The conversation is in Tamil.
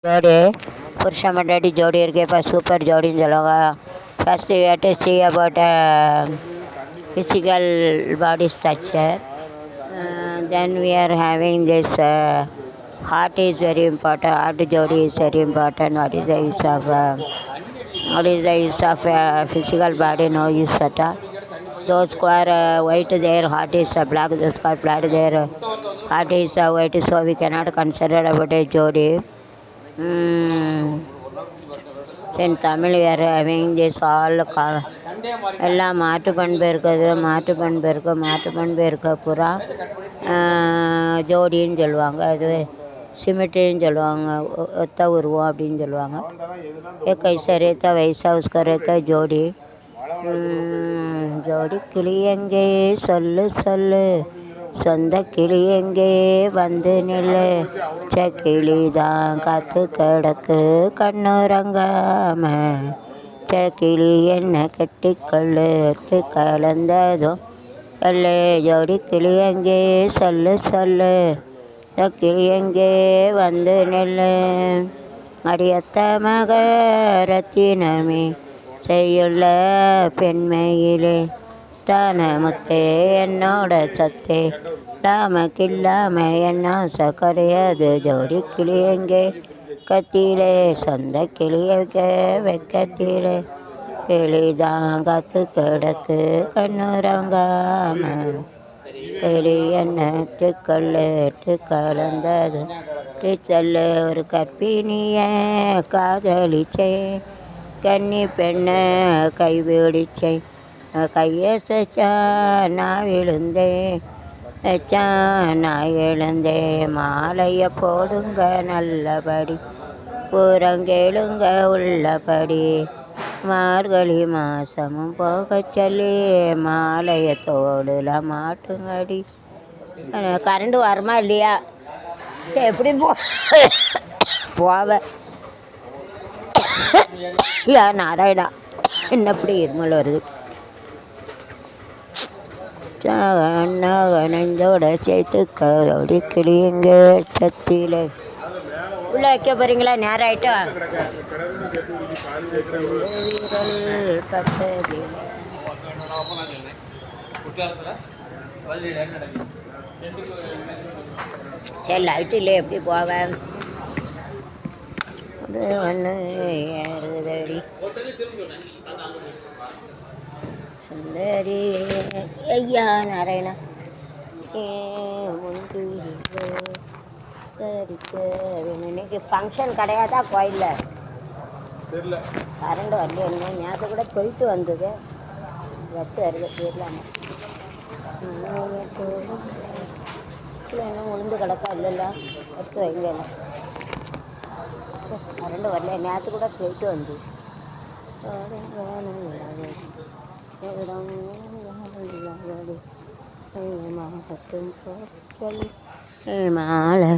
जोड़ी पुरुष मंडली जोड़ी के पास super जोड़ी जलोगा. First we have to see about physical body structure. Then we are having this heart is very important. Heart jodi is very important. What is the use of physical body? No use at all. Those who are white, their heart is black. Those who are black, their heart is white. So we cannot consider about a jodi. In Tamil we are having this all எல்லாம் மாட்டு பண்பு இருக்குது. மாட்டு பண்பு இருக்க பூரா ஜோடின்னு சொல்லுவாங்க. அது சிமெட்ரின்னு சொல்லுவாங்க. ஒத்த உருவம் அப்படின்னு சொல்லுவாங்க. கைசா ரேத்தா வைசா உஸ்கா ரேத்தா ஜோடி. ஜோடி கிளி எங்கே சொல்லு சொல்லு, சொந்த கிளி எங்கே வந்து நில்லு, கிளி தான் காத்து கிடக்கு கண்ணுறங்காம, கிளி என்ன கெட்டிக்கொள்ளு கலந்ததும் சொல்லு, ஜோடி கிளி எங்கே சொல்லு சொல்லு, கிளி எங்கே வந்து நில்லு. அடியத்த மக ரத்தினமே செய்யுள்ள பெண்மையிலே, தான முத்தே என்னோட சத்தே, டாமக்கில்லாம என்ன சக்கரையாது, ஜோடி கிளி எங்கே கத்திலே, சொந்த கிளியக்க வெக்கத்திலே, கிளிதான் காத்து கிடக்கு கண்ணுறங்காம, கிளி என்னத்து கொள்ளுட்டு கலந்தது சொல்லு. ஒரு கற்பிணிய காதலிச்சே, கன்னி பெண்ண கைபிடிச்சே, கையசச்சா நான் விழுந்தேன், நான் எழுந்தேன். மாலைய போடுங்க நல்லபடி, பூரங்கேளுங்க உள்ளபடி, மார்கழி மாசமும் போக சொல்லி மாலைய தோடுல மாட்டுங்கடி. கரண்ட் வருமா இல்லையா? எப்படி போவ நாராயணா, என்னப்படி இருமல் வருது. நெஞ்சோட சேர்த்து கரோடி கிளியங்க சத்தியில உள்ள வைக்க போறீங்களா? நேரம் ஆயிட்டா. சரி, லைட்டு இல்லை, எப்படி போவேன்? சுந்தரி ஐயா நாராயணா இன்னைக்கு ஃபங்க்ஷன் கிடையாதா கோயிலில்? கரண்ட் வரல. என்ன நேற்று கூட போயிட்டு வந்தது. பஸ் வருது தெரியலாமா? என்ன உளுந்து கிடக்கா? இல்லைல்ல, பஸ் வைங்க. கரண்ட் வரல. நேற்று கூட போயிட்டு வந்து மாலை